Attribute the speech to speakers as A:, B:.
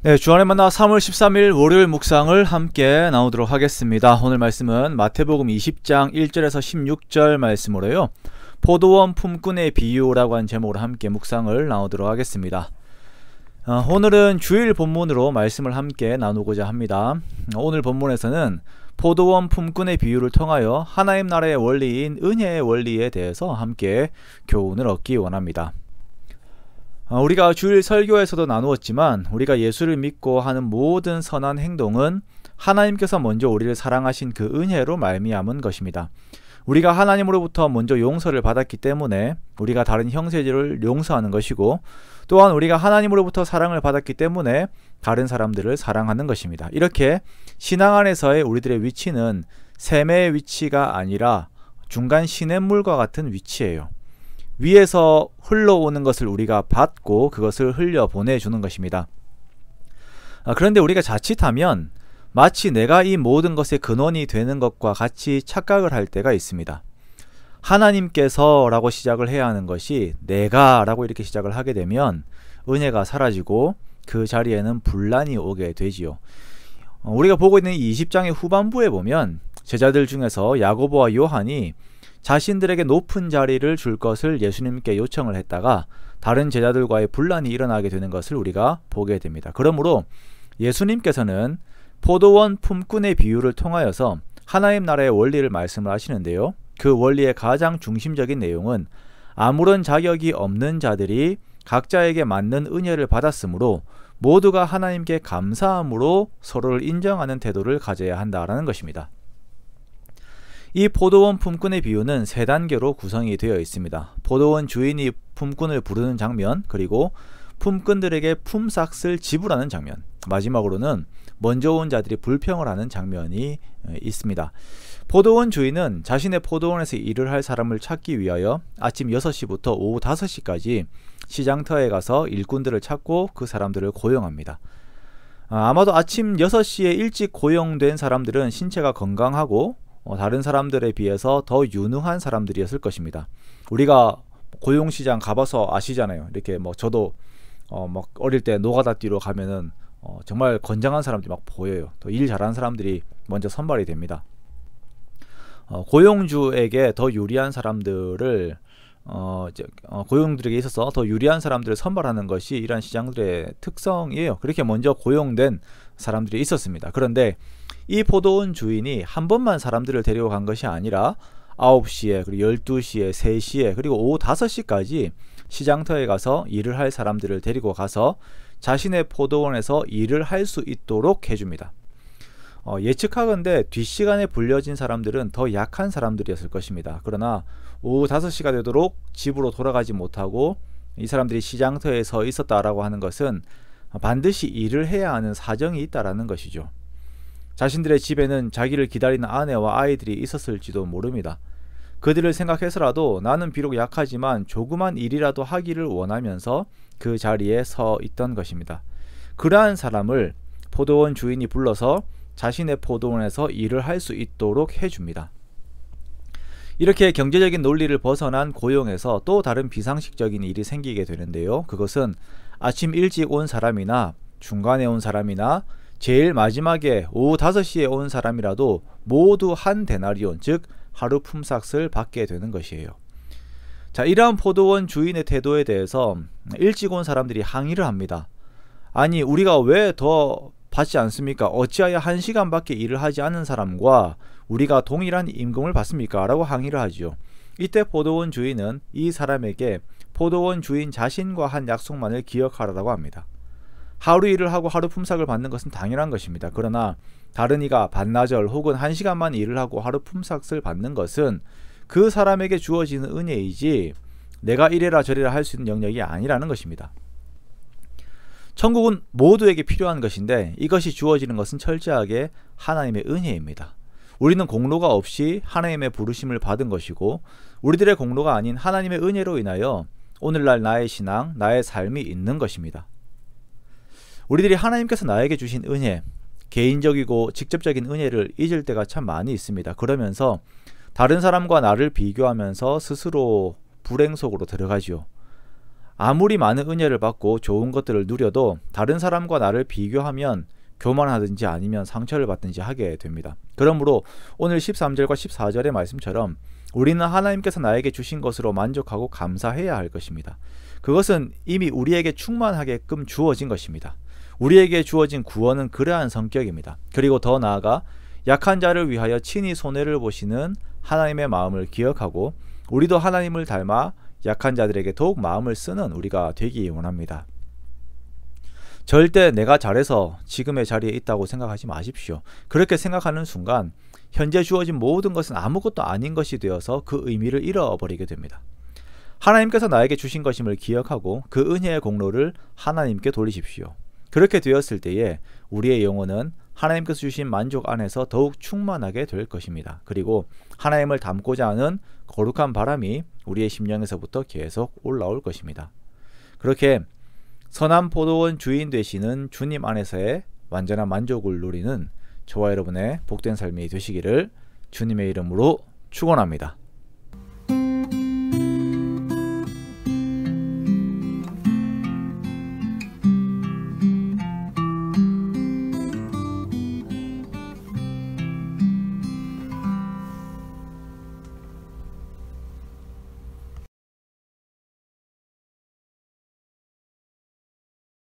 A: 네, 주안의 만나 3월 13일 월요일 묵상을 함께 나누도록 하겠습니다. 오늘 말씀은 마태복음 20장 1절에서 16절 말씀으로요. 포도원 품꾼의 비유라고 한 제목으로 함께 묵상을 나누도록 하겠습니다. 오늘은 주일 본문으로 말씀을 함께 나누고자 합니다. 오늘 본문에서는 포도원 품꾼의 비유를 통하여 하나님 나라의 원리인 은혜의 원리에 대해서 함께 교훈을 얻기 원합니다. 우리가 주일 설교에서도 나누었지만 우리가 예수를 믿고 하는 모든 선한 행동은 하나님께서 먼저 우리를 사랑하신 그 은혜로 말미암은 것입니다. 우리가 하나님으로부터 먼저 용서를 받았기 때문에 우리가 다른 형제들을 용서하는 것이고, 또한 우리가 하나님으로부터 사랑을 받았기 때문에 다른 사람들을 사랑하는 것입니다. 이렇게 신앙 안에서의 우리들의 위치는 샘의 위치가 아니라 중간 시냇물과 같은 위치예요. 위에서 흘러오는 것을 우리가 받고 그것을 흘려 보내주는 것입니다. 그런데 우리가 자칫하면 마치 내가 이 모든 것의 근원이 되는 것과 같이 착각을 할 때가 있습니다. 하나님께서 라고 시작을 해야 하는 것이 내가 라고 이렇게 시작을 하게 되면 은혜가 사라지고 그 자리에는 분란이 오게 되지요. 우리가 보고 있는 이 20장의 후반부에 보면 제자들 중에서 야고보와 요한이 자신들에게 높은 자리를 줄 것을 예수님께 요청을 했다가 다른 제자들과의 분란이 일어나게 되는 것을 우리가 보게 됩니다. 그러므로 예수님께서는 포도원 품꾼의 비유를 통하여서 하나님 나라의 원리를 말씀을 하시는데요. 그 원리의 가장 중심적인 내용은 아무런 자격이 없는 자들이 각자에게 맞는 은혜를 받았으므로 모두가 하나님께 감사함으로 서로를 인정하는 태도를 가져야 한다라는 것입니다. 이 포도원 품꾼의 비유는 세 단계로 구성이 되어 있습니다. 포도원 주인이 품꾼을 부르는 장면, 그리고 품꾼들에게 품삯을 지불하는 장면, 마지막으로는 먼저 온 자들이 불평을 하는 장면이 있습니다. 포도원 주인은 자신의 포도원에서 일을 할 사람을 찾기 위하여 아침 6시부터 오후 5시까지 시장터에 가서 일꾼들을 찾고 그 사람들을 고용합니다. 아마도 아침 6시에 일찍 고용된 사람들은 신체가 건강하고 다른 사람들에 비해서 더 유능한 사람들이었을 것입니다. 우리가 고용시장 가봐서 아시잖아요. 이렇게 저도 막 어릴 때 노가다 뛰러 가면은 정말 건장한 사람들이 막 보여요. 더 일 잘하는 사람들이 먼저 선발이 됩니다. 고용주에게 더 유리한 사람들을 고용들에게 있어서 더 유리한 사람들을 선발하는 것이 이러한 시장들의 특성이에요. 그렇게 먼저 고용된 사람들이 있었습니다. 그런데 이 포도원 주인이 한 번만 사람들을 데리고 간 것이 아니라 9시에 그리고 12시에 3시에 그리고 오후 5시까지 시장터에 가서 일을 할 사람들을 데리고 가서 자신의 포도원에서 일을 할 수 있도록 해줍니다. 예측하건대 뒷시간에 불려진 사람들은 더 약한 사람들이었을 것입니다. 그러나 오후 5시가 되도록 집으로 돌아가지 못하고 이 사람들이 시장터에 서 있었다라고 하는 것은 반드시 일을 해야 하는 사정이 있다라는 것이죠. 자신들의 집에는 자기를 기다리는 아내와 아이들이 있었을지도 모릅니다. 그들을 생각해서라도 나는 비록 약하지만 조그만 일이라도 하기를 원하면서 그 자리에 서 있던 것입니다. 그러한 사람을 포도원 주인이 불러서 자신의 포도원에서 일을 할 수 있도록 해줍니다. 이렇게 경제적인 논리를 벗어난 고용에서 또 다른 비상식적인 일이 생기게 되는데요. 그것은 아침 일찍 온 사람이나 중간에 온 사람이나 제일 마지막에 오후 5시에 온 사람이라도 모두 한 데나리온, 즉 하루 품삯을 받게 되는 것이에요. 자, 이러한 포도원 주인의 태도에 대해서 일찍 온 사람들이 항의를 합니다. 아니, 우리가 왜 더 받지 않습니까? 어찌하여 1시간밖에 일을 하지 않은 사람과 우리가 동일한 임금을 받습니까? 라고 항의를 하죠. 이때 포도원 주인은 이 사람에게 포도원 주인 자신과 한 약속만을 기억하라고 합니다. 하루 일을 하고 하루 품삯을 받는 것은 당연한 것입니다. 그러나 다른 이가 반나절 혹은 1시간만 일을 하고 하루 품삯을 받는 것은 그 사람에게 주어지는 은혜이지 내가 이래라 저래라 할 수 있는 영역이 아니라는 것입니다. 천국은 모두에게 필요한 것인데 이것이 주어지는 것은 철저하게 하나님의 은혜입니다. 우리는 공로가 없이 하나님의 부르심을 받은 것이고 우리들의 공로가 아닌 하나님의 은혜로 인하여 오늘날 나의 신앙, 나의 삶이 있는 것입니다. 우리들이 하나님께서 나에게 주신 은혜, 개인적이고 직접적인 은혜를 잊을 때가 참 많이 있습니다. 그러면서 다른 사람과 나를 비교하면서 스스로 불행 속으로 들어가지요. 아무리 많은 은혜를 받고 좋은 것들을 누려도 다른 사람과 나를 비교하면 교만하든지 아니면 상처를 받든지 하게 됩니다. 그러므로 오늘 13절과 14절의 말씀처럼 우리는 하나님께서 나에게 주신 것으로 만족하고 감사해야 할 것입니다. 그것은 이미 우리에게 충만하게끔 주어진 것입니다. 우리에게 주어진 구원은 그러한 성격입니다. 그리고 더 나아가 약한 자를 위하여 친히 손해를 보시는 하나님의 마음을 기억하고 우리도 하나님을 닮아 약한 자들에게 더욱 마음을 쓰는 우리가 되기 원합니다. 절대 내가 잘해서 지금의 자리에 있다고 생각하지 마십시오. 그렇게 생각하는 순간 현재 주어진 모든 것은 아무것도 아닌 것이 되어서 그 의미를 잃어버리게 됩니다. 하나님께서 나에게 주신 것임을 기억하고 그 은혜의 공로를 하나님께 돌리십시오. 그렇게 되었을 때에 우리의 영혼은 하나님께서 주신 만족 안에서 더욱 충만하게 될 것입니다. 그리고 하나님을 닮고자 하는 거룩한 바람이 우리의 심령에서부터 계속 올라올 것입니다. 그렇게 선한 포도원 주인 되시는 주님 안에서의 완전한 만족을 누리는 저와 여러분의 복된 삶이 되시기를 주님의 이름으로 축원합니다.